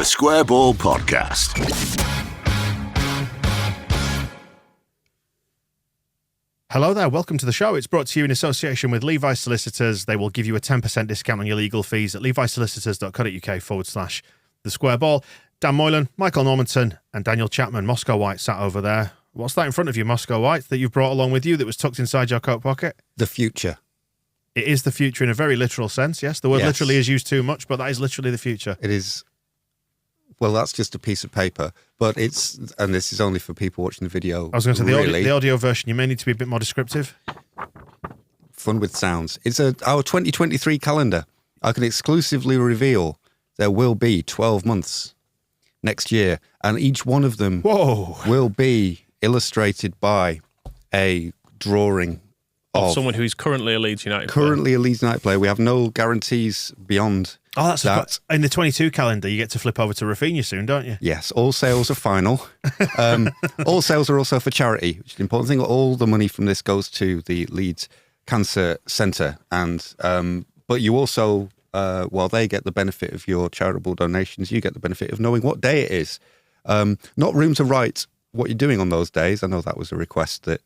The Square Ball Podcast. Hello there, welcome to the show. It's brought to you in association with Levi's Solicitors. They will give you a 10% discount on your legal fees at levisolicitors.co.uk/the Square Ball. Dan Moylan, Michael Normanton, and Daniel Chapman. Moscow White sat over there. What's that in front of you, Moscow White, that you've brought along with you that was tucked inside your coat pocket? The future. It is the future in a very literal sense, yes. The word literally is used too much, but that is literally the future. It is. Well, that's just a piece of paper, but it's, and this is only for people watching the video. I was going to say, the audio version, you may need to be a bit more descriptive. Fun with sounds. It's our 2023 calendar. I can exclusively reveal there will be 12 months next year, and each one of them will be illustrated by a drawing of someone who's currently a Leeds United player. We have no guarantees beyond that. In the 22 calendar, you get to flip over to Rafinha soon, don't you? Yes, all sales are final. All sales are also for charity, which is an important thing. All the money from this goes to the Leeds Cancer Centre. And but you also, while they get the benefit of your charitable donations, you get the benefit of knowing what day it is. Not room to write what you're doing on those days. I know that was a request that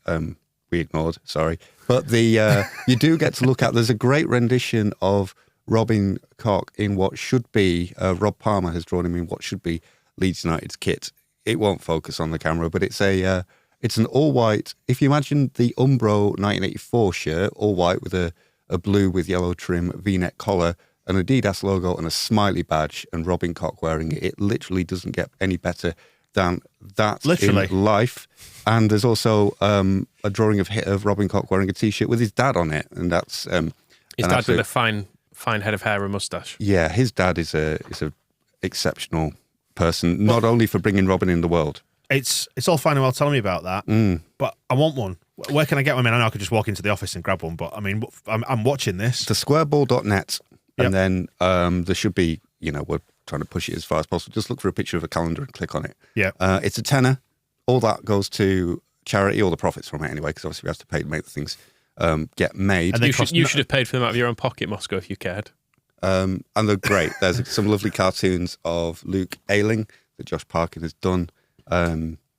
we ignored, sorry. But you do get to look at, there's a great rendition of Robin Koch in what should be, Rob Palmer has drawn him in what should be Leeds United's kit. It won't focus on the camera, but it's an all-white, if you imagine the Umbro 1984 shirt, all white with a blue with yellow trim V-neck collar, an Adidas logo and a smiley badge, and Robin Koch wearing it. It literally doesn't get any better than that in life. And there's also a drawing of Robin Koch wearing a T-shirt with his dad on it, and that's his dad with a fine head of hair and moustache. Yeah, his dad is a exceptional person, not only for bringing Robin in the world. It's all fine and well telling me about that, but I want one. Where can I get one? I mean, I know I could just walk into the office and grab one, but I mean, I'm watching this. Thesquareball.net, and then there should be, we're trying to push it as far as possible. Just look for a picture of a calendar and click on it. Yeah, it's a tenner. All that goes to charity, all the profits from it anyway, because obviously we have to pay to make the things get made. And you should have paid for them out of your own pocket, Moscow, if you cared. And they're great. There's some lovely cartoons of Luke Ayling that Josh Parkin has done.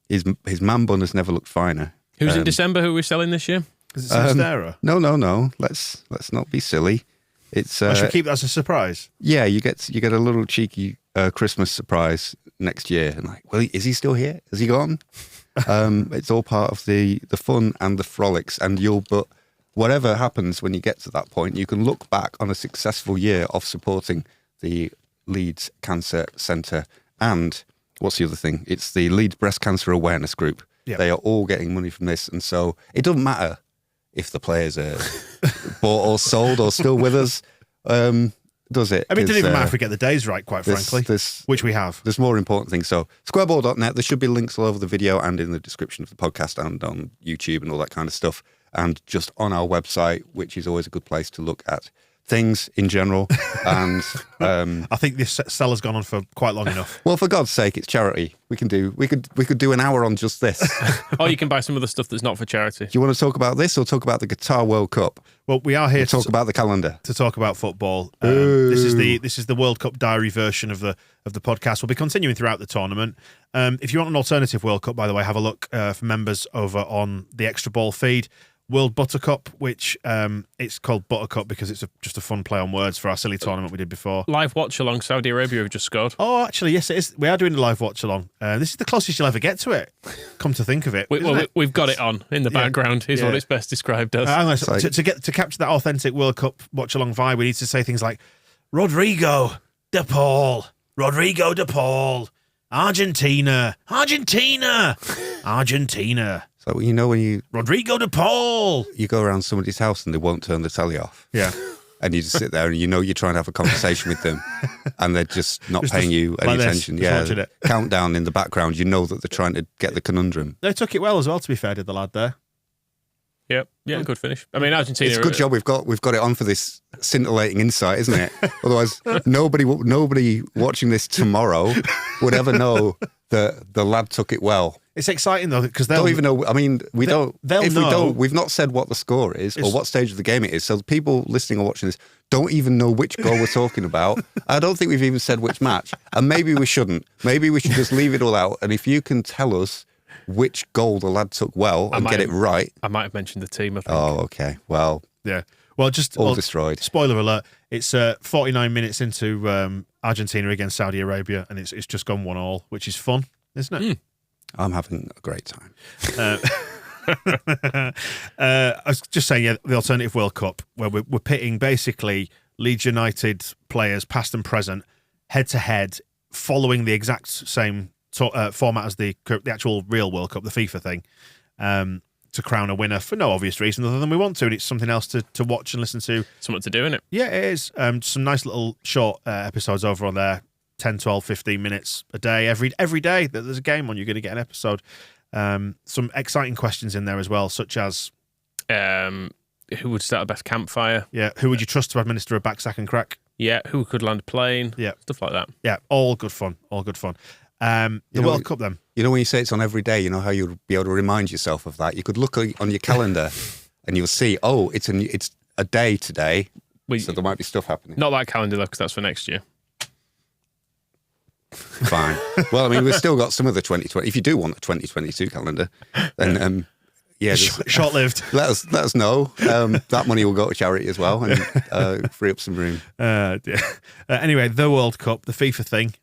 His man bun has never looked finer. Who's in December? Who are we selling this year? Is it Sinistera? No. Let's not be silly. It's. I should keep that as a surprise. Yeah, you get a little cheeky Christmas surprise next year, and well, is he still here? Has he gone? It's all part of the fun and the frolics, and but whatever happens when you get to that point, you can look back on a successful year of supporting the Leeds Cancer Centre. And what's the other thing? It's the Leeds Breast Cancer Awareness Group. Yep. They are all getting money from this, and so it doesn't matter if the players are bought or sold or still with us. Does it? I mean, it doesn't even matter if we get the days right, quite frankly, which we have. There's more important things. So, squareball.net, there should be links all over the video and in the description of the podcast and on YouTube and all that kind of stuff. And just on our website, which is always a good place to look at things in general. And I think this cell has gone on for quite long enough. Well, for God's sake, it's charity. We could do an hour on just this. Or you can buy some of the stuff that's not for charity. Do you want to talk about this or talk about the Qatar World Cup? Well, we are here to talk about the calendar. To talk about football. This is the World Cup diary version of the podcast. We'll be continuing throughout the tournament. If you want an alternative World Cup, by the way, have a look for members over on the Extra Ball feed. World Buttercup, which it's called Buttercup because it's just a fun play on words for our silly tournament we did before. Live watch along. Saudi Arabia have just scored. Oh, actually, yes, it is. We are doing a live watch along. This is the closest you'll ever get to it. Come to think of it, we've got it on in the background. Is what it's best described as. To capture that authentic World Cup watch along vibe, we need to say things like Rodrigo de Paul, Argentina. So when you Rodrigo de Paul, you go around somebody's house and they won't turn the telly off. Yeah. And you just sit there and you're trying to have a conversation with them and they're just not paying you any attention. Yeah. Countdown in the background, you know that they're trying to get the conundrum. They took it well as well, to be fair, did the lad there. Yep. Yeah, good finish. I mean, Argentina. It's a good job we've got it on for this scintillating insight, isn't it? Otherwise, nobody watching this tomorrow would ever know that the lad took it well. It's exciting though because don't even know. I mean, we don't. They'll if know. we don't, we've not said what the score is or what stage of the game it is. So the people listening or watching this don't even know which goal we're talking about. I don't think we've even said which match, and maybe we shouldn't. Maybe we should just leave it all out. And if you can tell us which goal the lad took well and get it right, I might have mentioned the team. I think. Oh, okay. Well, yeah. Well, just all destroyed. Spoiler alert: it's 49 minutes into Argentina against Saudi Arabia, and it's just gone 1-1, which is fun, isn't it? I'm having a great time. I was just saying, the Alternative World Cup, where we're pitting basically Leeds United players, past and present, head to head, following the exact same format as the actual real World Cup, the FIFA thing, to crown a winner for no obvious reason other than we want to, and it's something else to watch and listen to. Something to do, innit? Yeah, it is. Some nice little short episodes over on there, 10, 12, 15 minutes a day. Every day that there's a game on, you're going to get an episode. Some exciting questions in there as well, such as who would start the best campfire? Yeah, who would you trust to administer a back sack and crack? Yeah, who could land a plane? Yeah, stuff like that. Yeah, all good fun. All good fun. The World Cup then. You know when you say it's on every day, you know how you'll be able to remind yourself of that. You could look on your calendar and you'll see, oh, it's a day today, so there might be stuff happening. Not that calendar though, because that's for next year. Fine. Well, I mean, we've still got some of the 2020. If you do want a 2022 calendar, then short-lived. Let us know. That money will go to charity as well and free up some room. Anyway, the World Cup, the FIFA thing,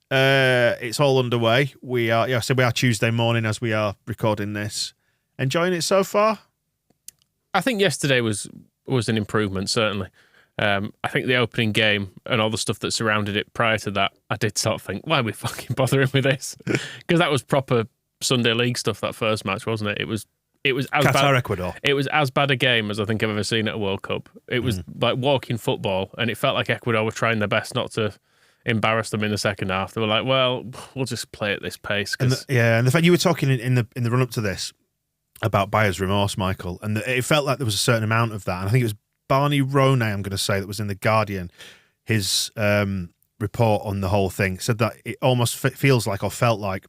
it's all underway. We are Tuesday morning as we are recording this. Enjoying it so far? I think yesterday was an improvement, certainly. I think the opening game and all the stuff that surrounded it prior to that, I did sort of think, why are we fucking bothering with this? Because that was proper Sunday League stuff, that first match, wasn't it? It was as Qatar, bad, Ecuador. It was as bad a game as I think I've ever seen at a World Cup. It was like walking football, and it felt like Ecuador were trying their best not to embarrass them in the second half. They were like, well, we'll just play at this pace. And the fact you were talking in the run up to this about buyer's remorse, Michael, and it felt like there was a certain amount of that. And I think it was Barney Ronay, I'm going to say, that was in The Guardian. His report on the whole thing said that it almost feels like, or felt like,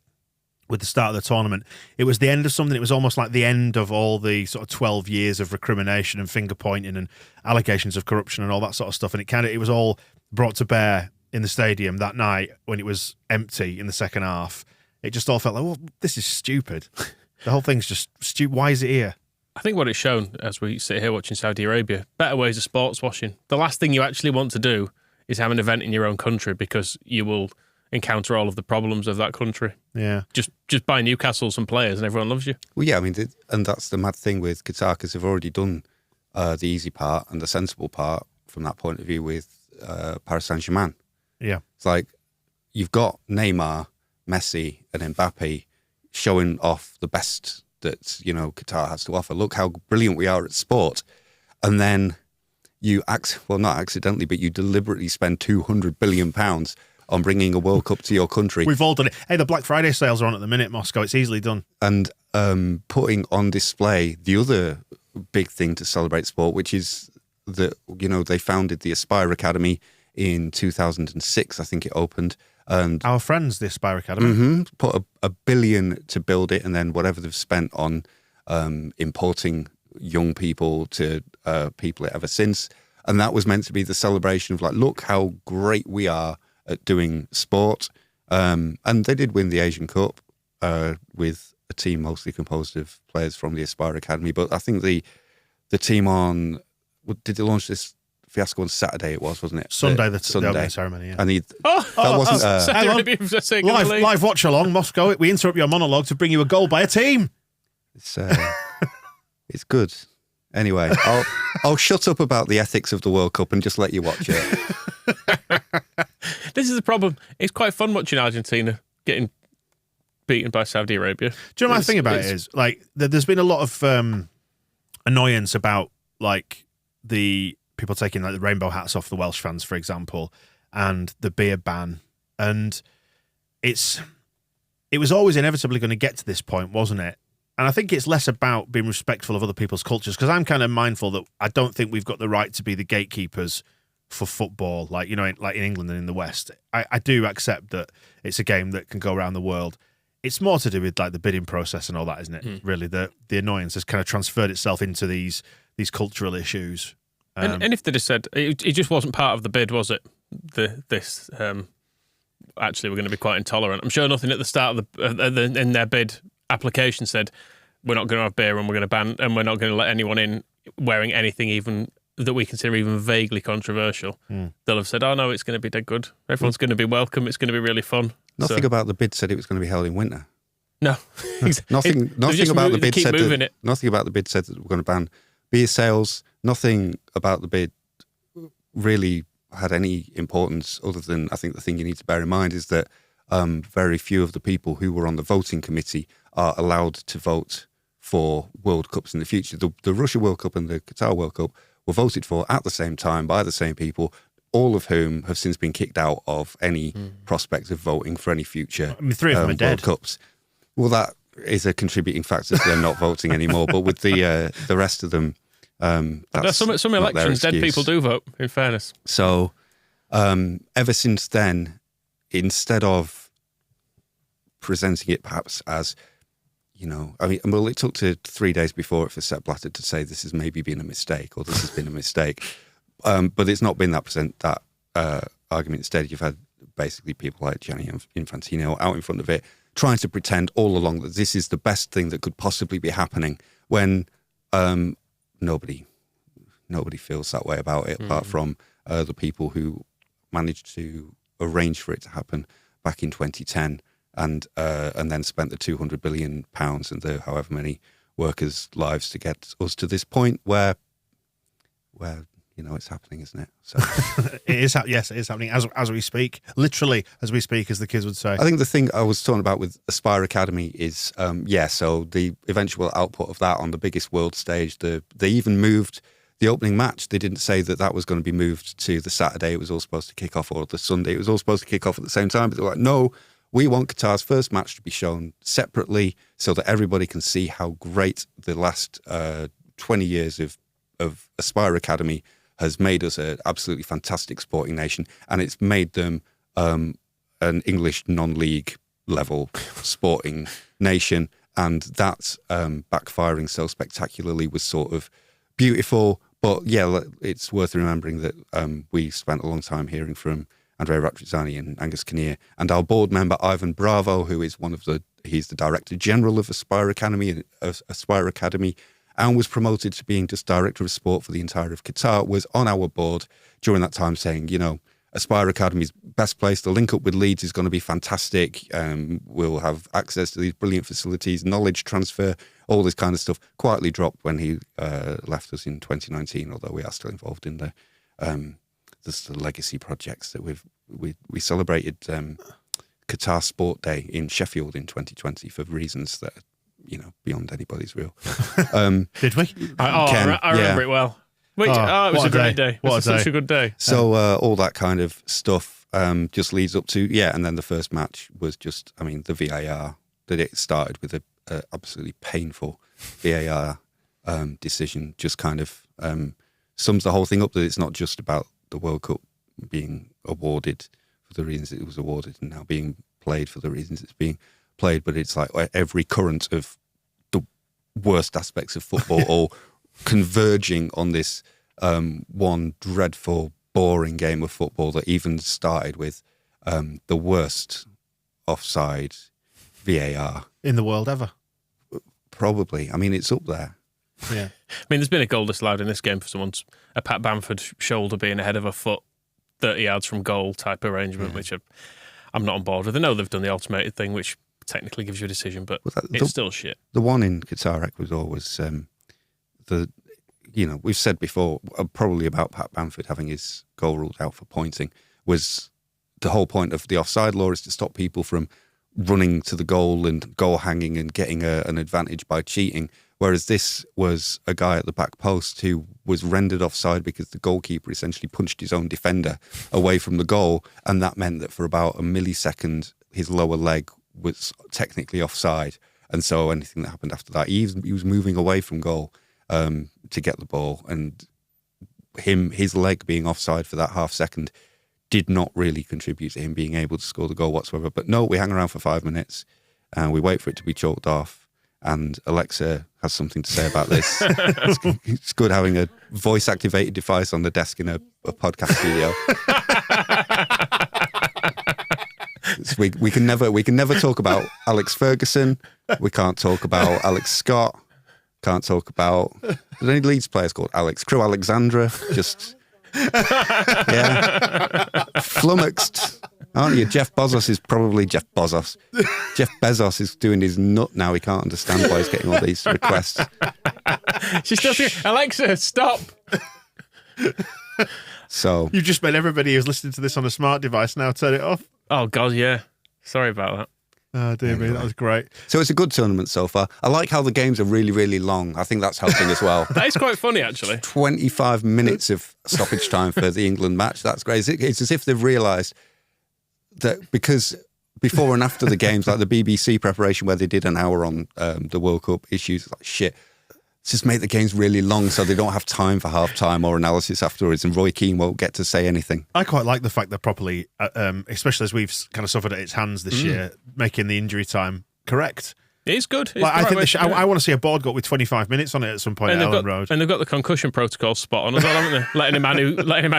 with the start of the tournament, it was the end of something. It was almost like the end of all the sort of 12 years of recrimination and finger pointing and allegations of corruption and all that sort of stuff. And it was all brought to bear in the stadium that night when it was empty in the second half. It just all felt like, well, this is stupid. The whole thing's just stupid. Why is it here? I think what it's shown as we sit here watching Saudi Arabia, better ways of sports washing. The last thing you actually want to do is have an event in your own country because you will encounter all of the problems of that country. Yeah. Just buy Newcastle some players and everyone loves you. Well, yeah, I mean, and that's the mad thing with Qatar, because they've already done the easy part and the sensible part from that point of view with Paris Saint-Germain. Yeah. It's like you've got Neymar, Messi and Mbappe showing off the best that, Qatar has to offer. Look how brilliant we are at sport. And then you not accidentally, but you deliberately spend £200 billion on bringing a World Cup to your country. We've all done it. Hey, the Black Friday sales are on at the minute, Moscow. It's easily done. And putting on display the other big thing to celebrate sport, which is that, they founded the Aspire Academy in 2006, I think it opened. And our friends, the Aspire Academy. Put a billion to build it, and then whatever they've spent on importing young people to people ever since. And that was meant to be the celebration of like, look how great we are at doing sport. And they did win the Asian Cup with a team mostly composed of players from the Aspire Academy. But I think the team did they launch this fiasco on Saturday? It was, wasn't it? Sunday, the opening ceremony. Yeah. And that wasn't live watch along, Moscow. We interrupt your monologue to bring you a goal by a team. It's good. Anyway, I'll shut up about the ethics of the World Cup and just let you watch it. This is the problem. It's quite fun watching Argentina getting beaten by Saudi Arabia. Do you know my thing about it is, like, there's been a lot of annoyance about, like, the people taking, like, the rainbow hats off the Welsh fans, for example, and the beer ban. And it was always inevitably going to get to this point, wasn't it? And I think it's less about being respectful of other people's cultures, because I'm kind of mindful that I don't think we've got the right to be the gatekeepers for football, like in England and in the West. I do accept that it's a game that can go around the world. it's more to do with like the bidding process and all that, isn't it? Really, the annoyance has kind of transferred itself into these cultural issues. And if they'd have said it just wasn't part of the bid, was it? Actually, we're going to be quite intolerant. I'm sure nothing at the start of in their bid application said we're not going to have beer and we're going to ban and we're not going to let anyone in wearing anything even that we consider even vaguely controversial. They'll have said, "Oh no, it's going to be dead good. Everyone's going to be welcome. It's going to be really fun." Nothing about the bid said it was going to be held in winter. No, Nothing about the bid said that. It. Nothing about the bid said that we're going to ban beer sales. Nothing about the bid really had any importance other than, I think the thing you need to bear in mind is that very few of the people who were on the voting committee are allowed to vote for World Cups in the future. The Russia World Cup and the Qatar World Cup were voted for at the same time by the same people, all of whom have since been kicked out of any prospect of voting for any future 3 of them are World dead. Cups. Well, that is a contributing factor to them not voting anymore. But with the rest of them, that's some not elections, their dead excuse. people do vote, in fairness. So ever since then, instead of presenting it perhaps as, it took to 3 days before it for Sepp Blatter to say this has maybe been a mistake or this has been a mistake. But it's not been that argument. Instead, you've had basically people like Gianni Infantino out in front of it, trying to pretend all along that this is the best thing that could possibly be happening when nobody feels that way about it, apart from the people who managed to arrange for it to happen back in 2010 and then spent the £200 billion and the however many workers' lives to get us to this point where it's happening, isn't it? So It is. Yes, it is happening as we speak. Literally as we speak, as the kids would say. I think the thing I was talking about with Aspire Academy is, so the eventual output of that on the biggest world stage, they even moved the opening match. They didn't say that was going to be moved to the Saturday it was all supposed to kick off, or the Sunday it was all supposed to kick off at the same time. But they were like, no, we want Qatar's first match to be shown separately so that everybody can see how great the last 20 years of Aspire Academy has made us an absolutely fantastic sporting nation, and it's made them an English non-league level sporting nation, and that backfiring so spectacularly was sort of beautiful. But yeah, it's worth remembering that we spent a long time hearing from Andrea Ratrizzani and Angus Kinnear, and our board member Ivan Bravo, who is he's the Director General of Aspire Academy, and was promoted to being just Director of Sport for the entire of Qatar, was on our board during that time saying, Aspire Academy's best place to link up with Leeds is going to be fantastic. We'll have access to these brilliant facilities, knowledge transfer, all this kind of stuff. Quietly dropped when he left us in 2019, although we are still involved in the legacy projects that we celebrated Qatar Sport Day in Sheffield in 2020 for reasons that beyond anybody's real. Did we? I remember it well. It was a great day. It was such a good day. So all that kind of stuff just leads up to, and then the first match was just, the VAR, that it started with a absolutely painful VAR decision, just kind of sums the whole thing up, that it's not just about the World Cup being awarded for the reasons it was awarded and now being played for the reasons it's being played, but it's like every current of the worst aspects of football all converging on this one dreadful, boring game of football that even started with the worst offside VAR in the world ever. Probably. It's up there. Yeah. There's been a goal disallowed in this game for a Pat Bamford shoulder being ahead of a foot 30 yards from goal type arrangement, which I'm not on board with. I know they've done the automated thing, which technically gives you a decision, but it's still shit. The one in Qatar Ecuador was we've said before, probably about Pat Bamford having his goal ruled out for pointing, was the whole point of the offside law is to stop people from running to the goal and goal hanging and getting an advantage by cheating. Whereas this was a guy at the back post who was rendered offside because the goalkeeper essentially punched his own defender away from the goal, and that meant that for about a millisecond his lower leg was technically offside, and so anything that happened after that, he was moving away from goal to get the ball, and his leg being offside for that half second did not really contribute to him being able to score the goal whatsoever. But no, we hang around for 5 minutes, and we wait for it to be chalked off. And Alexa has something to say about this. It's good having a voice-activated device on the desk in a podcast studio. We can never talk about Alex Ferguson. We can't talk about Alex Scott. Can't talk about. Are there any Leeds players called Alex? Crew Alexandra. Just flummoxed, aren't you? Jeff Bezos is probably Jeff Bezos. Jeff Bezos is doing his nut now. He can't understand why he's getting all these requests. She's still saying, Alexa, stop. So You've just made everybody who's listening to this on a smart device now turn it off. Oh, God, yeah. Sorry about that. Oh, dear me, that was great. So it's a good tournament so far. I like how the games are really, really long. I think that's helping as well. That is quite funny, actually. 25 minutes of stoppage time for the England match. That's great. It's as if they've realised that because before and after the games, like the BBC preparation where they did an hour on the World Cup issues, like shit, let's just make the games really long so they don't have time for half-time or analysis afterwards, and Roy Keane won't get to say anything. I quite like the fact they're properly, especially as we've kind of suffered at its hands this year, making the injury time correct. It is good. It's Like, I the right think way to do it. I want to see a board got with 25 minutes on it at some point at Ellen Road. And they've got the concussion protocol spot on as well, haven't they? letting a man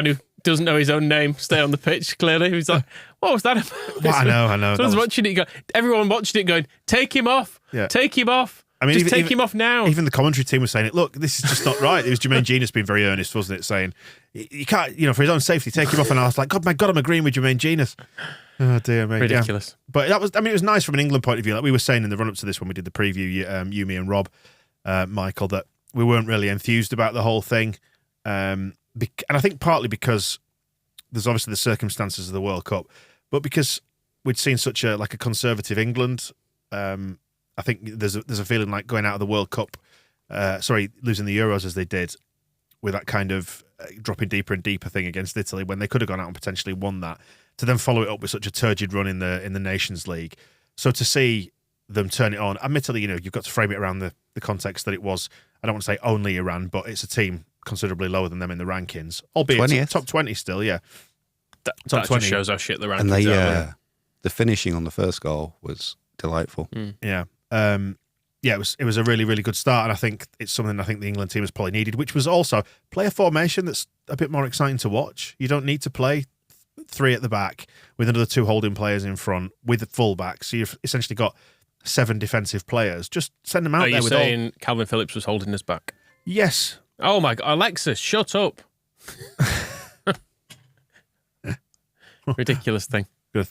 who doesn't know his own name stay on the pitch, clearly. He's like, what was that about? Well, I know. Someone's watching it, everyone watching it going, take him off. Yeah. Take him off. I mean, just take him off now. Even the commentary team was saying it. Look, this is just not right. It was Jermaine Genius being very earnest, wasn't it? Saying you can't, for his own safety, take him off. And I was like, God, my God, I'm agreeing with Jermaine Genius. Oh dear me, Ridiculous. Yeah. But that was, it was nice from an England point of view. Like we were saying in the run up to this when we did the preview, you, me, and Rob, Michael, that we weren't really enthused about the whole thing, and I think partly because there's obviously the circumstances of the World Cup, but because we'd seen such a conservative England. I think there's a feeling like going out of the World Cup, losing the Euros as they did, with that kind of dropping deeper and deeper thing against Italy when they could have gone out and potentially won that, to then follow it up with such a turgid run in the Nations League. So to see them turn it on, admittedly, you've got to frame it around the context that it was, I don't want to say only Iran, but it's a team considerably lower than them in the rankings, albeit 20th. Top 20 still, yeah. That Top just 20 shows how shit the rankings And are. the finishing on the first goal was delightful. Yeah. It was a really, really good start, and I think it's something I think the England team has probably needed, which was also play a formation that's a bit more exciting to watch. You don't need to play 3 at the back with another 2 holding players in front with the full-back. So you've essentially got 7 defensive players. Just send them out Are there you with saying Calvin Phillips was holding us back? Yes. Oh my God, Alexa, shut up. Ridiculous thing. Press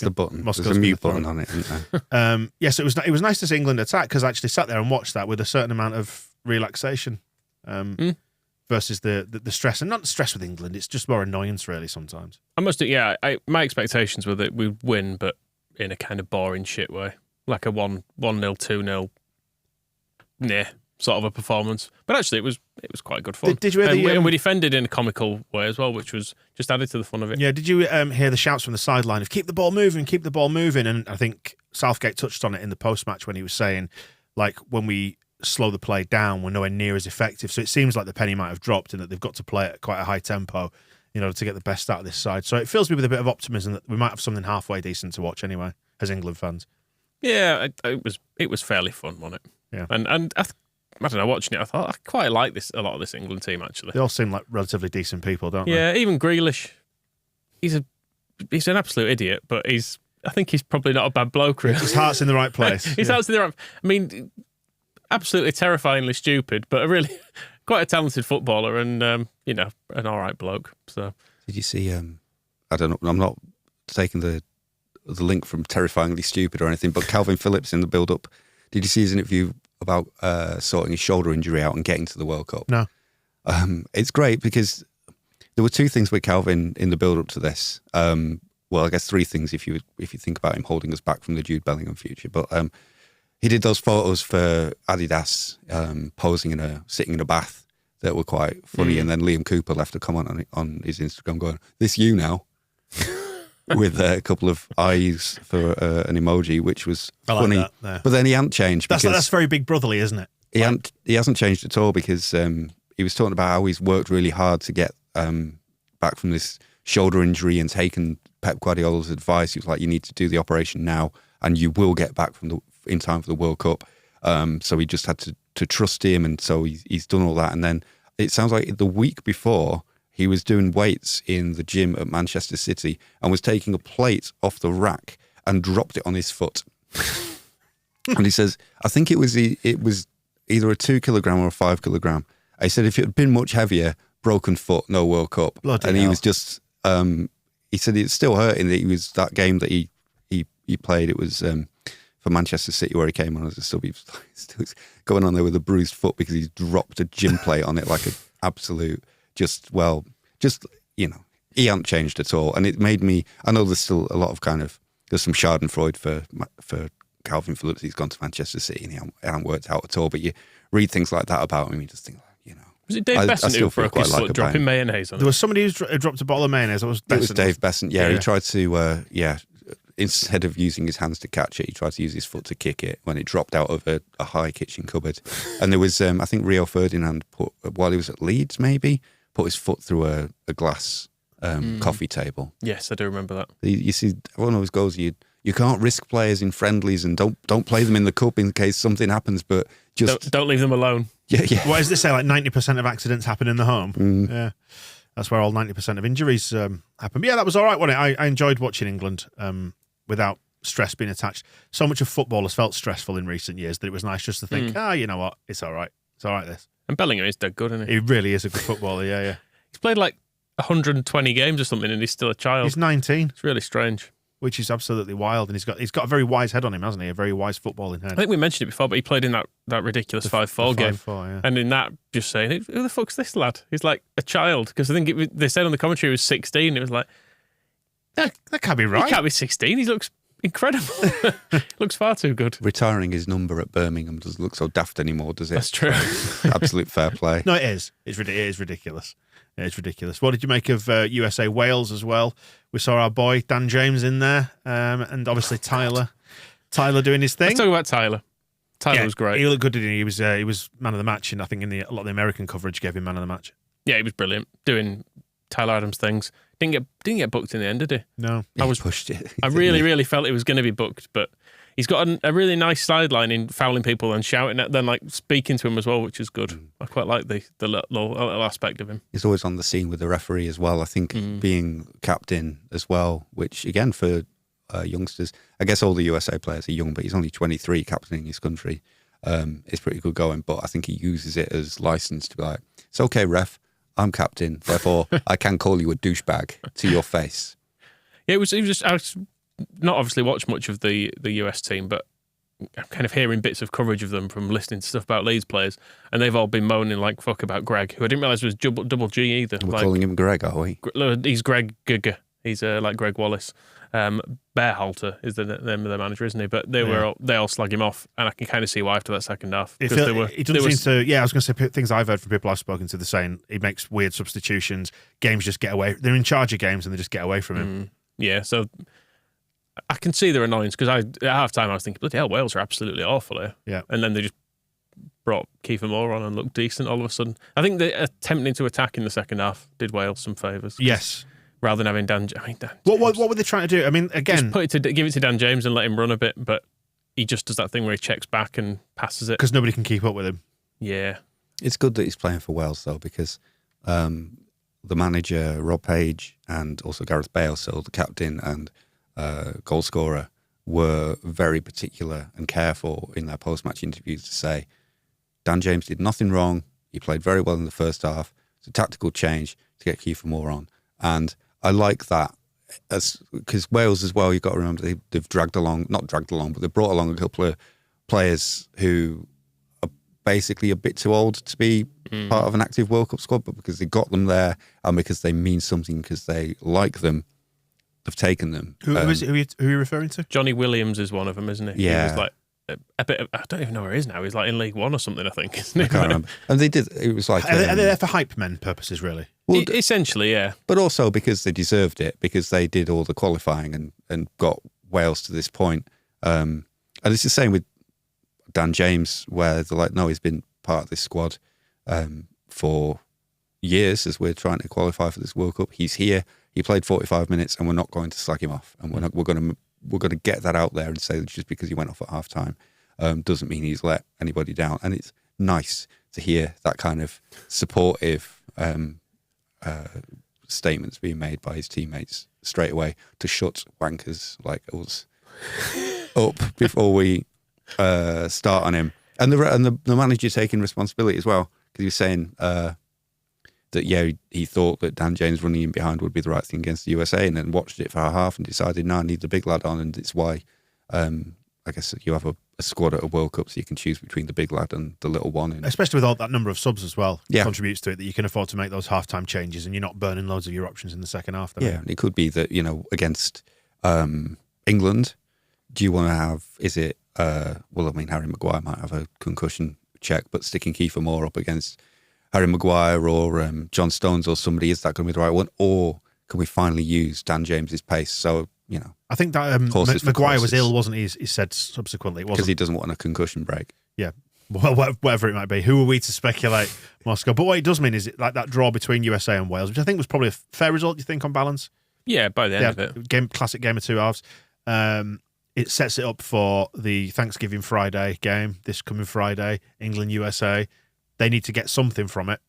the button. There's a mute button on it, isn't there? Yes, it was nice to see England attack, because I actually sat there and watched that with a certain amount of relaxation versus the stress. And not the stress with England, it's just more annoyance really sometimes. I must do, my expectations were that we'd win, but in a kind of boring shit way. Like a 1-0, 2-0, sort of a performance. But actually, it was quite good fun. Did you hear and we defended in a comical way as well, which was just added to the fun of it. Yeah, did you hear the shouts from the sideline of keep the ball moving? And I think Southgate touched on it in the post-match when he was saying, like, when we slow the play down, we're nowhere near as effective. So it seems like the penny might have dropped and that they've got to play at quite a high tempo in order to get the best out of this side. So it fills me with a bit of optimism that we might have something halfway decent to watch anyway, as England fans. Yeah, it was fairly fun, wasn't it? Yeah. And I don't know, watching it, I thought I quite like a lot of this England team, actually. They all seem like relatively decent people, don't they? Yeah, even Grealish. He's an absolute idiot, but I think he's probably not a bad bloke, really. His heart's in the right place. His heart's in the right. I mean, absolutely terrifyingly stupid, but a really quite a talented footballer and an all right bloke. So Did you see? I don't know. I'm not taking the link from terrifyingly stupid or anything, but Calvin Phillips in the build-up. Did you see his interview about sorting his shoulder injury out and getting to the World Cup? No. It's great because there were 2 things with Calvin in the build-up to this. Well, I guess 3 things if you think about him holding us back from the Jude Bellingham future. But he did those photos for Adidas, sitting in a bath that were quite funny. And then Liam Cooper left a comment on his Instagram going, "This you now?" with a couple of eyes for an emoji, which was funny. Like that, but then he hadn't changed. That's very Big Brotherly, isn't it? He hasn't changed at all because he was talking about how he's worked really hard to get back from this shoulder injury and taken Pep Guardiola's advice. He was like, you need to do the operation now and you will get back from in time for the World Cup. So he just had to trust him, and so he's done all that. And then it sounds like the week before, he was doing weights in the gym at Manchester City and was taking a plate off the rack and dropped it on his foot. And he says, I think it was either a 2 kilogram or a 5 kilogram. I said, if it had been much heavier, broken foot, no World Cup. Bloody and he hell. was just, he said it's still hurting that he was, that game that he played, it was for Manchester City where he came on as a sub. He was still going on there with a bruised foot because he dropped a gym plate on it like an absolute, he hadn't changed at all. And it made me, I know there's still a lot of there's some schadenfreude for Calvin Phillips. He's gone to Manchester City and he hasn't worked out at all. But you read things like that about him and you just think, Was it Dave Besant who broke his foot dropping mayonnaise on it? There was somebody who dropped a bottle of mayonnaise. It was Dave Besant. Yeah, he tried to, instead of using his hands to catch it, he tried to use his foot to kick it when it dropped out of a high kitchen cupboard. And there was, I think Rio Ferdinand, while he was at Leeds maybe, put his foot through a glass coffee table. Yes, I do remember that. You see, everyone always goes, you can't risk players in friendlies and don't play them in the cup in case something happens, but just... Don't leave them alone. Yeah. What does this say? Like 90% of accidents happen in the home. Yeah. That's where all 90% of injuries happen. But yeah, that was all right, wasn't it? I enjoyed watching England without stress being attached. So much of football has felt stressful in recent years that it was nice just to think, you know what? It's all right. It's all right, this. And Bellingham is dead good, isn't he? He really is a good footballer, yeah. He's played like 120 games or something and he's still a child. He's 19. It's really strange. Which is absolutely wild. And he's got a very wise head on him, hasn't he? A very wise footballing head. I think we mentioned it before, but he played in that ridiculous 5-4 game. 5-4, yeah. And in that, just saying, who the fuck's this lad? He's like a child. Because I think they said on the commentary he was 16. It was like, That can't be right. he can't be 16. He looks incredible. Looks far too good. Retiring his number at Birmingham doesn't look so daft anymore, does it? That's true. Absolute fair play. No, it is. It is ridiculous. It's ridiculous. What did you make of USA Wales as well? We saw our boy Dan James in there, and obviously Tyler doing his thing. Let's talk about Tyler. Tyler was great. He looked good, didn't he? He was man of the match, and I think a lot of the American coverage gave him man of the match. Yeah, he was brilliant doing Tyler Adams things. Didn't get booked in the end, did he? No, he pushed it. I really felt it was going to be booked, but he's got a really nice sideline in fouling people and shouting at them, like speaking to him as well, which is good. I quite like the little aspect of him. He's always on the scene with the referee as well. I think being captain as well, which again for youngsters, I guess all the USA players are young, but he's only 23, captaining his country. It's pretty good going, but I think he uses it as license to be like, it's okay, ref, I'm captain, therefore I can call you a douchebag to your face. Yeah, it was just, I was not obviously watched much of the US team, but I'm kind of hearing bits of coverage of them from listening to stuff about Leeds players, and they've all been moaning like fuck about Greg, who I didn't realise was double G either. We're calling him Greg, are we? He's Greg Giga. He's like Greg Wallace. Bearhalter is the name of the manager, isn't he? But they all slag him off, and I can kind of see why after that second half. It doesn't seem to. Yeah, I was going to say things I've heard from people I've spoken to. They're saying he makes weird substitutions. Games just get away. They're in charge of games and they just get away from him. Yeah, so I can see their annoyance because at half time I was thinking, bloody hell, Wales are absolutely awful here. Yeah, and then they just brought Kiefer Moore on and looked decent all of a sudden. I think they attempting to attack in the second half did Wales some favours. Yes. Rather than having Dan James. What were they trying to do? I mean, again... Just give it to Dan James and let him run a bit, but he just does that thing where he checks back and passes it. Because nobody can keep up with him. Yeah. It's good that he's playing for Wales, though, because the manager, Rob Page, and also Gareth Bale, so the captain and goal scorer, were very particular and careful in their post-match interviews to say, Dan James did nothing wrong. He played very well in the first half. It's a tactical change to get Kiefer Moore on. And I like that, because Wales as well, you've got to remember, they've not dragged along, but they've brought along a couple of players who are basically a bit too old to be part of an active World Cup squad, but because they got them there and because they mean something, because they like them, they've taken them. Who are you referring to? Johnny Williams is one of them, isn't he? Yeah. He was like a bit of, I don't even know where he is now. He's like in League One or something, I think. Isn't he? I can't remember. And they did, it was like... Are they there for hype men purposes, really? Well, essentially, yeah. But also because they deserved it, because they did all the qualifying and got Wales to this point. And it's the same with Dan James, where they're like, no, he's been part of this squad for years as we're trying to qualify for this World Cup. He's here. He played 45 minutes, and we're not going to slag him off. And we're going to get that out there and say that just because he went off at half time. doesn't mean he's let anybody down. And it's nice to hear that kind of supportive statements being made by his teammates straight away to shut wankers like us up before we start on him. And the manager taking responsibility as well, because he was saying that he thought that Dan James running in behind would be the right thing against the USA, and then watched it for a half and decided, no, I need the big lad on, and it's why I guess you have a squad at a World Cup, so you can choose between the big lad and the little one. And especially with all that number of subs as well, yeah, contributes to it, that you can afford to make those half-time changes and you're not burning loads of your options in the second half. Yeah, and it could be that, against England, do you want to have, is it, Harry Maguire might have a concussion check, but sticking Kiefer Moore up against Harry Maguire or John Stones or somebody, is that going to be the right one? Or can we finally use Dan James's pace? So, I think that Maguire was ill, wasn't he? He said subsequently. Because he doesn't want a concussion break. Yeah. Well, whatever it might be. Who are we to speculate, Moscow? But what it does mean is it like that draw between USA and Wales, which I think was probably a fair result, do you think, on balance? Yeah, by the end of it. Classic game of two halves. It sets it up for the Thanksgiving Friday game, this coming Friday, England-USA. They need to get something from it,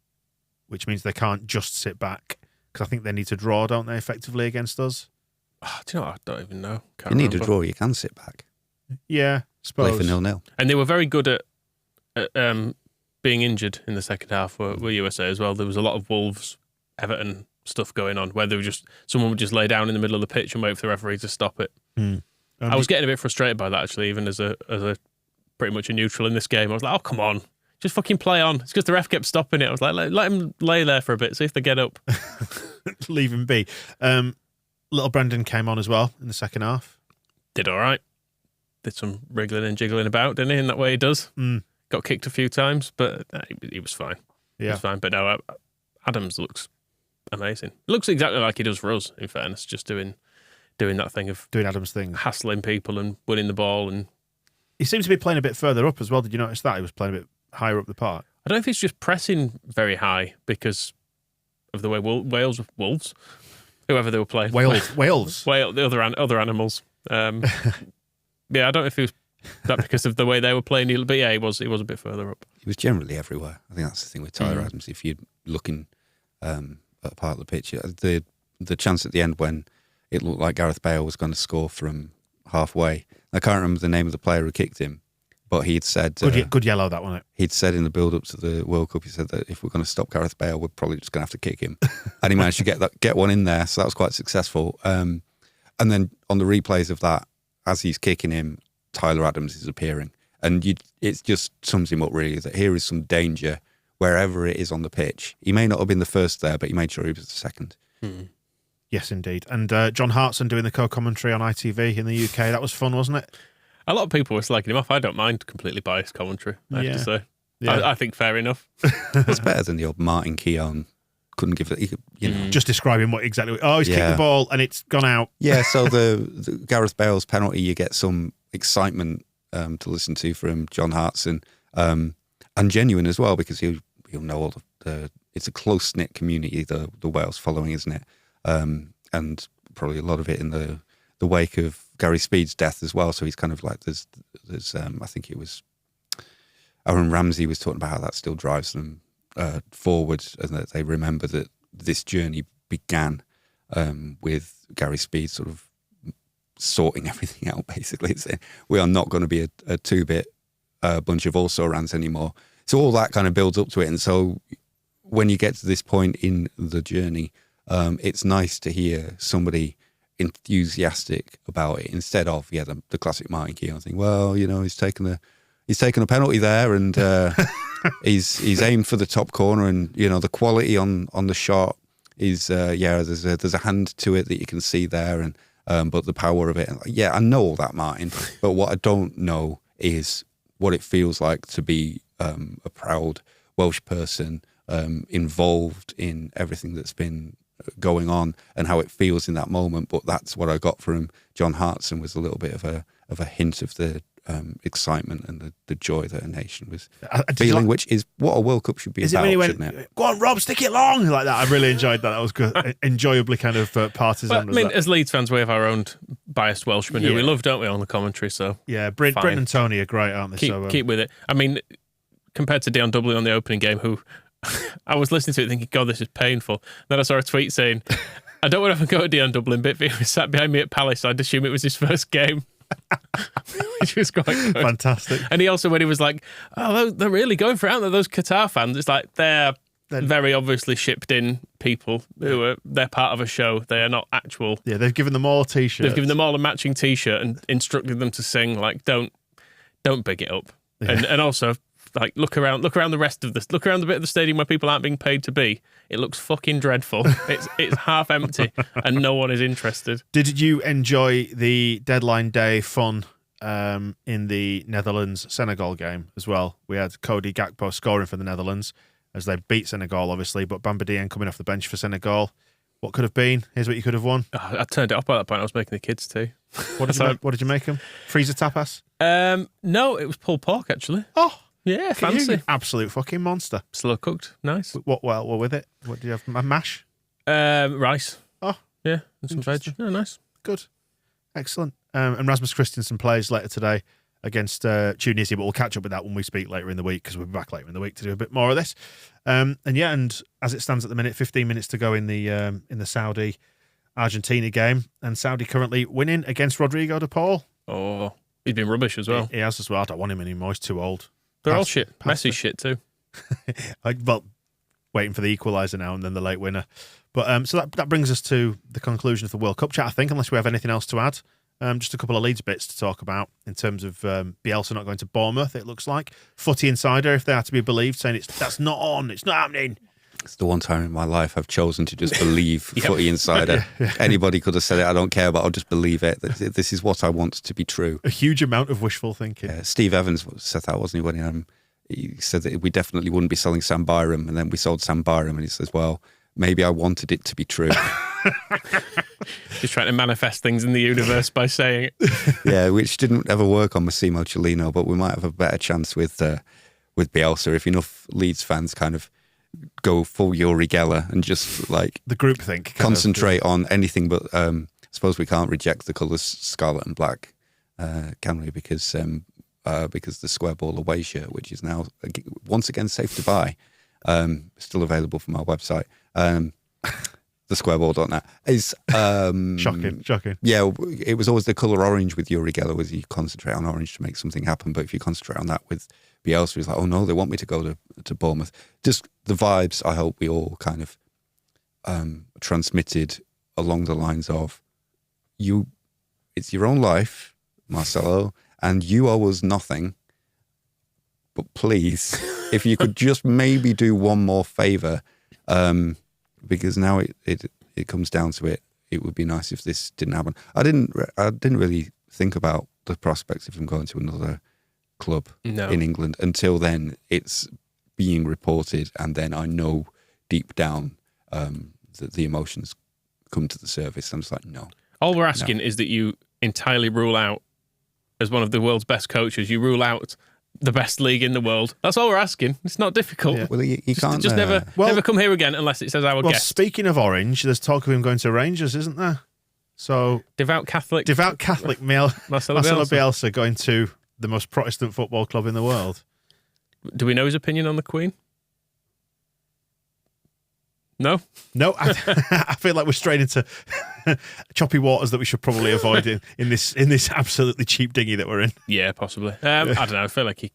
which means they can't just sit back, because I think they need to draw, don't they, effectively against us? Oh, do you know what? I don't even know. You need a draw, you can sit back. Yeah, suppose. Play for 0-0. And they were very good at being injured in the second half were USA as well. There was a lot of Wolves, Everton stuff going on where they were someone would just lay down in the middle of the pitch and wait for the referee to stop it. I was getting a bit frustrated by that, actually, even as a pretty much a neutral in this game. I was like, oh, come on. Just fucking play on. It's because the ref kept stopping it. I was like, let him lay there for a bit, see if they get up. Leave him be. Little Brendan came on as well in the second half. Did all right. Did some wriggling and jiggling about, didn't he? In that way he does. Got kicked a few times, but he was fine. Yeah. He was fine. But no, Adams looks amazing. Looks exactly like he does for us, in fairness, just doing that thing of doing Adams' thing, hassling people and winning the ball. And he seems to be playing a bit further up as well. Did you notice that? He was playing a bit higher up the park. I don't know if he's just pressing very high because of the way Wolves, whoever they were playing. Wales. The other animals. Yeah, I don't know if he was that because of the way they were playing, but yeah, he was a bit further up. He was generally everywhere. I think that's the thing with Tyler Adams. If you're looking at a part of the pitch, the chance at the end when it looked like Gareth Bale was going to score from halfway. I can't remember the name of the player who kicked him, but he'd said... Good yellow, that one. He'd said in the build-up to the World Cup, he said that if we're going to stop Gareth Bale, we're probably just going to have to kick him. And he managed to get one in there, so that was quite successful. And then on the replays of that, as he's kicking him, Tyler Adams is appearing. And it just sums him up, really, that here is some danger wherever it is on the pitch. He may not have been the first there, but he made sure he was the second. Yes, indeed. And John Hartson doing the co-commentary on ITV in the UK. That was fun, wasn't it? A lot of people were slagging him off. I don't mind completely biased commentary, I have to say. Yeah. I think fair enough. It's better than the old Martin Keown. Couldn't give it, Just describing what exactly... Oh, he's kicked the ball and it's gone out. Yeah, so the Gareth Bale's penalty, you get some excitement to listen to from John Hartson. And genuine as well, because he'll know all the... It's a close-knit community, the Wales following, isn't it? And probably a lot of it in the wake of Gary Speed's death as well. So he's kind of like, there's I think it was Aaron Ramsey was talking about how that still drives them forward, and that they remember that this journey began with Gary Speed sort of sorting everything out, basically. Saying, we are not going to be a two-bit bunch of also-rans anymore. So all that kind of builds up to it. And so when you get to this point in the journey, it's nice to hear somebody enthusiastic about it instead of the classic Martin Keown thing. Well, he's taken a penalty there, and he's aimed for the top corner, and the quality on the shot is there's a hand to it that you can see there, and but the power of it, I know all that, Martin, but what I don't know is what it feels like to be a proud Welsh person involved in everything that's been going on and how it feels in that moment. But that's what I got from John Hartson, was a little bit of a hint of the excitement and the joy that a nation was feeling, which is what a World Cup should be about, shouldn't it? Go on, Rob, stick it long, like that. I really enjoyed that. That was good. Enjoyably kind of partisan. Well, I mean, as Leeds fans, we have our own biased Welshmen who we love, don't we, on the commentary? So yeah, Bryn and Tony are great, aren't they? Keep with it. I mean, compared to Dion Dublin on the opening game, who I was listening to it thinking, God, this is painful. Then I saw a tweet saying, I don't want to go to Dion Dublin, but if he was sat behind me at Palace, I'd assume it was his first game. Which was quite good. Fantastic. And he also, when he was like, oh, they're really going for it, aren't they, those Qatar fans? It's like they're very obviously shipped in people they're part of a show. They are not actual. Yeah, they've given them all T-shirts. They've given them all a matching T-shirt and instructed them to sing, like, don't big it up. Yeah. And also, like, look around the rest of this. Look around the bit of the stadium where people aren't being paid to be. It looks fucking dreadful. It's half empty and no one is interested. Did you enjoy the deadline day fun in the Netherlands-Senegal game as well? We had Cody Gakpo scoring for the Netherlands as they beat Senegal, obviously, but Bamba Dieng coming off the bench for Senegal. What could have been? Here's what you could have won. I turned it off by that point. I was making the kids tea. What did you make them? Freezer tapas? No, it was pulled pork, actually. Oh, yeah, fancy. Absolute fucking monster. Slow cooked, nice. What with it? What do you have? Mash? Rice. Oh, yeah, and some veg. Yeah, nice. Good. Excellent. And Rasmus Christensen plays later today against Tunisia, but we'll catch up with that when we speak later in the week, because we'll be back later in the week to do a bit more of this. And as it stands at the minute, 15 minutes to go in the Saudi-Argentina game, and Saudi currently winning against Rodrigo de Paul. Oh, he's been rubbish as well. He has as well. I don't want him anymore. He's too old. They're all shit. Messi's shit too. Well, waiting for the equaliser now and then the late winner. But so that brings us to the conclusion of the World Cup chat, I think, unless we have anything else to add. Just a couple of Leeds bits to talk about in terms of Bielsa not going to Bournemouth, it looks like. Footy Insider, if they are to be believed, saying that's not on, it's not happening. It's the one time in my life I've chosen to just believe Footy Insider. Yeah. Anybody could have said it, I don't care, but I'll just believe it. This is what I want to be true. A huge amount of wishful thinking. Steve Evans said that, wasn't he, when he said that we definitely wouldn't be selling Sam Byram, and then we sold Sam Byram, and he says, well, maybe I wanted it to be true. Just trying to manifest things in the universe by saying it. Yeah, which didn't ever work on Massimo Cellino, but we might have a better chance with Bielsa if enough Leeds fans kind of go full Uri Geller and just like the groupthink concentrate on anything but I suppose we can't reject the colours scarlet and black, can we? Because the square ball away shirt, which is now once again safe to buy, still available from our website. thesquareball.net is shocking. Yeah, it was always the colour orange with Uri Geller, was you concentrate on orange to make something happen, but if you concentrate on that with Bielsa, it's like, oh no, they want me to go to Bournemouth. Just the vibes I hope we all kind of transmitted along the lines of, it's your own life, Marcelo, and you owe us nothing, but please, if you could just maybe do one more favour, because now it comes down to it, it would be nice if this didn't happen. I didn't really think about the prospects of him going to another club in England until then. It's being reported, and then I know deep down that the emotions come to the surface. I'm just like, no. All we're asking is that you entirely rule out, as one of the world's best coaches, you rule out the best league in the world. That's all we're asking. It's not difficult. Yeah. Well, you can't just never come here again unless it says our guest. Speaking of Orange, there's talk of him going to Rangers, isn't there? So devout Catholic male Marcelo Bielsa going to the most Protestant football club in the world. Do we know his opinion on the Queen? No, I feel like we're straight into choppy waters that we should probably avoid in this absolutely cheap dinghy that we're in. Yeah, possibly. I don't know. I feel like he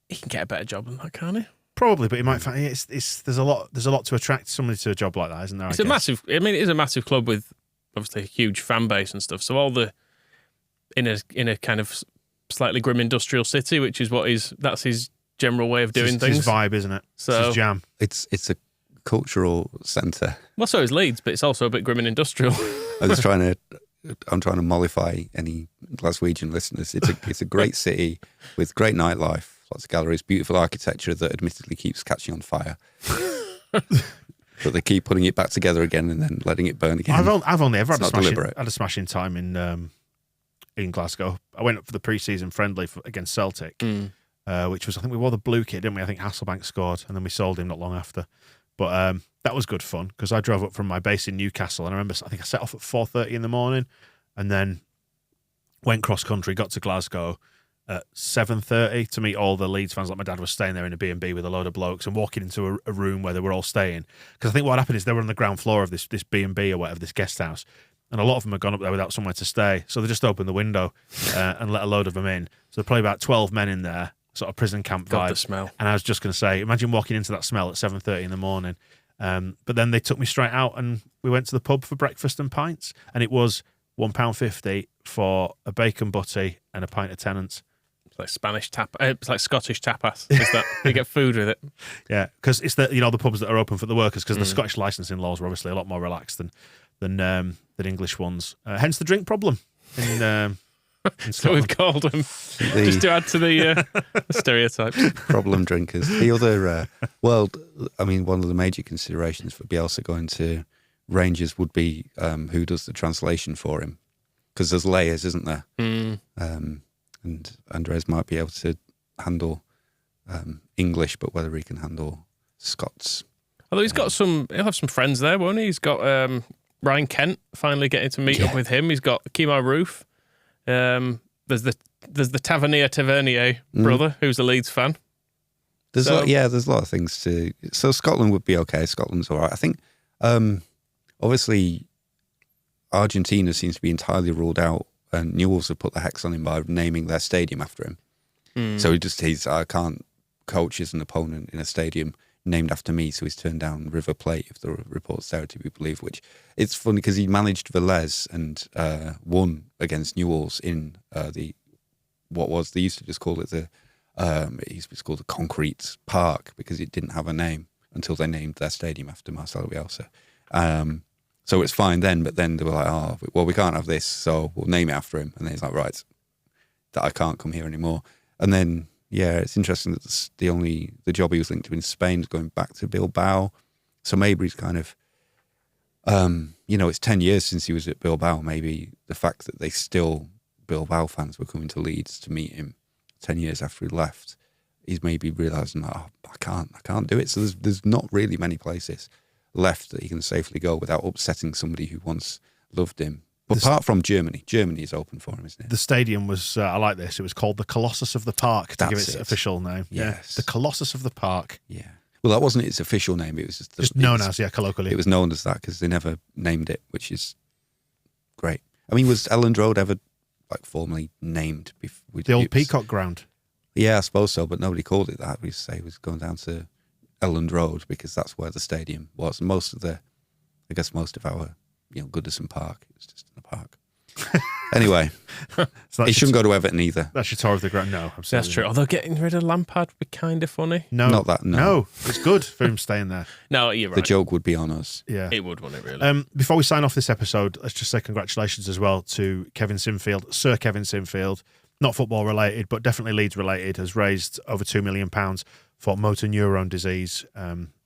can get a better job than that, can't he? Probably, but he might find there's a lot to attract somebody to a job like that, isn't there? It is a massive club with obviously a huge fan base and stuff. So all the in a kind of slightly grim industrial city, which is that's his general way of doing things. It's his vibe, isn't it? So it's his jam. It's a cultural centre. Well, so is Leeds, but it's also a bit grim and industrial. I'm trying to mollify any Glaswegian listeners. It's a great city with great nightlife, lots of galleries, beautiful architecture that admittedly keeps catching on fire. but they keep putting it back together again and then letting it burn again. I've only ever had deliberate. a smashing time in Glasgow. I went up for the pre-season friendly against Celtic, which was, I think we wore the blue kit, didn't we? I think Hasselbank scored, and then we sold him not long after. But that was good fun because I drove up from my base in Newcastle, and I remember I think I set off at 4:30 in the morning, and then went cross country, got to Glasgow at 7:30 to meet all the Leeds fans. Like my dad was staying there in a B&B with a load of blokes and walking into a room where they were all staying. Because I think what happened is they were on the ground floor of this B&B or whatever, this guest house. And a lot of them had gone up there without somewhere to stay. So they just opened the window and let a load of them in. So there were probably about 12 men in there, sort of prison camp God, vibe. the smell. And I was just going to say, imagine walking into that smell at 7:30 in the morning. But then they took me straight out and we went to the pub for breakfast and pints. And it was £1.50 for a bacon butty and a pint of Tennent's. It's like Spanish it's like Scottish tapas. Is that you get food with it? Yeah, because it's the the pubs that are open for the workers. Because the Scottish licensing laws were obviously a lot more relaxed than English ones. Hence the drink problem in So we've called them just to add to the stereotypes. Problem drinkers. The other, one of the major considerations for Bielsa going to Rangers would be who does the translation for him, because there's layers, isn't there? And Andres might be able to handle English, but whether he can handle Scots. Although he'll have some friends there, won't he? He's got Ryan Kent finally getting to meet up with him. He's got Kemar Roof. There's the Tavernier brother who's a Leeds fan. There's a lot of things to. So Scotland would be okay. Scotland's all right. I think obviously Argentina seems to be entirely ruled out, and Newell's have put the hex on him by naming their stadium after him. So I can't coach as an opponent in a stadium named after me, so he's turned down River Plate, if the reports there to be believed, which it's funny because he managed Velez and won against Newell's in they used to just call it it used to be called the Concrete Park because it didn't have a name until they named their stadium after Marcelo Bielsa. So it's fine then, but then they were like, we can't have this, so we'll name it after him. And then he's like, right, that I can't come here anymore. And then, it's interesting that the job he was linked to in Spain is going back to Bilbao. So maybe he's kind of, it's 10 years since he was at Bilbao. Maybe the fact that Bilbao fans were coming to Leeds to meet him 10 years after he left, he's maybe realising, I can't do it. So there's not really many places left that he can safely go without upsetting somebody who once loved him. But apart from Germany is open for him, isn't it? The stadium was, I like this, it was called the Colossus of the Park, to give its official name. Yes. The Colossus of the Park. Yeah. Well, that wasn't its official name. It was just known as, colloquially. It was known as that because they never named it, which is great. I mean, was Elland Road ever formally named? The old Peacock Ground. Yeah, I suppose so, but nobody called it that. We used to say it was going down to Elland Road because that's where the stadium was. Most of our Goodison Park, it was just in the park. Anyway, so he shouldn't go to Everton either. That's your tour of the ground. No, absolutely. That's true. Although getting rid of Lampard would be kind of funny. No, not that. No, it's good for him staying there. No, you're right. The joke would be on us. Yeah, it would, wouldn't it? Really. Before we sign off this episode, let's just say congratulations as well to Kevin Sinfield, Sir Kevin Sinfield. Not football related, but definitely Leeds related. Has raised over £2 million for motor neurone disease,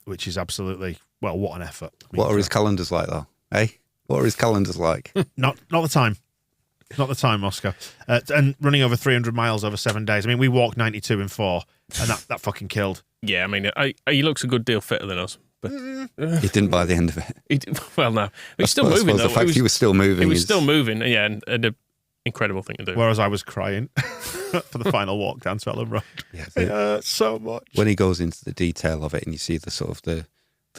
which is absolutely what an effort. What are his calendars like, though? Hey, what are his calendars like? Not the time. Not the time, Oscar. And running over 300 miles over 7 days. I mean, we walked 92 in 4, and that fucking killed. Yeah, I mean, he looks a good deal fitter than us. But he didn't by the end of it. Well, no. But he's still moving, though. The fact he was still moving. He was still moving, yeah, and an incredible thing to do. Whereas I was crying for the final walk down to Ellen Road. Yeah, it hurt so much. When he goes into the detail of it and you see the sort of the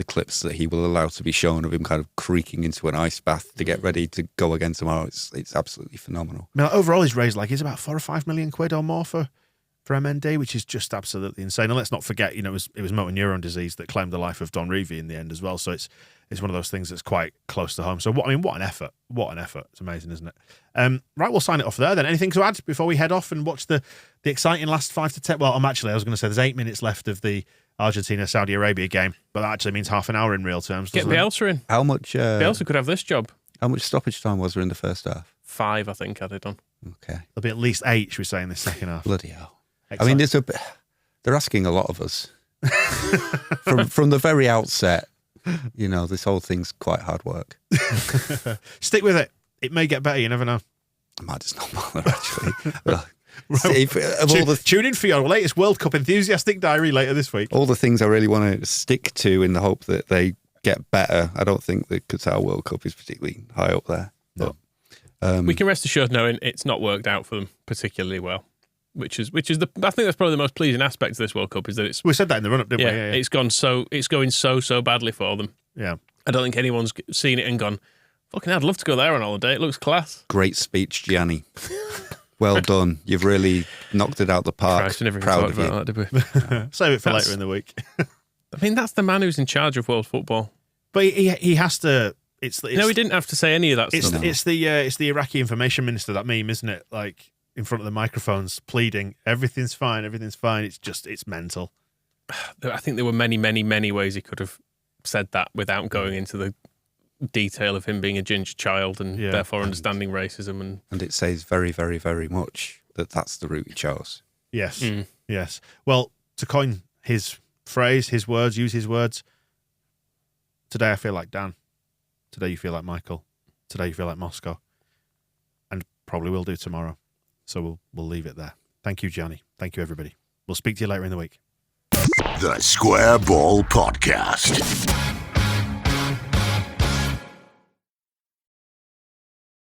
clips that he will allow to be shown of him kind of creaking into an ice bath to get ready to go again tomorrow, it's absolutely phenomenal. I mean, overall, he's raised he's about 4 or 5 million quid or more for MND, which is just absolutely insane. And let's not forget, it was motor neuron disease that claimed the life of Don Revie in the end as well. So it's one of those things that's quite close to home. So what an effort! What an effort! It's amazing, isn't it? Right, we'll sign it off there then. Anything to add before we head off and watch the exciting last 5 to 10? Well, I was going to say there's 8 minutes left of the Argentina-Saudi Arabia game, but that actually means half an hour in real terms. Get Bielsa in. How much? Bielsa could have this job. How much stoppage time was there in the first half? 5, I think, added on. Okay. There'll be at least 8, should we say, in the second half. Bloody hell. Excellent. I mean, they're asking a lot of us. from the very outset, this whole thing's quite hard work. Stick with it. It may get better. You never know. I might just not bother, actually. Well, Tune in for your latest World Cup enthusiastic diary later this week. all the things I really want to stick to in the hope that they get better, I don't think the Qatar World Cup is particularly high up there. No. But, We can rest assured knowing it's not worked out for them particularly well, which is I think that's probably the most pleasing aspect of this World Cup is that it's We said that in the run-up, didn't we? Yeah. it's going so badly for them. Yeah. I don't think anyone's seen it and gone, fucking hell, I'd love to go there on holiday. It looks class. great speech, Gianni. Well done. You've really knocked it out the park. Christ, we never even Proud talked of you. about that, did we? Save it for That's- later in the week. I mean, that's the man who's in charge of world football. But he has to. It's He didn't have to say any of that It's stuff. it's the Iraqi information minister, that meme, isn't it? Like in front of the microphones, pleading, everything's fine. It's mental. I think there were many ways he could have said that without going into the detail of him being a ginger child and Yeah. therefore understanding racism. And it says very, very, very much that that's the route he chose. Yes, yes. Well, to coin his phrase, his words, use his words. Today I feel like Dan. Today you feel like Michael. Today you feel like Moscow. And probably will do tomorrow. So we'll leave it there. Thank you, Johnny. Thank you, everybody. We'll speak to you later in the week. The Square Ball Podcast.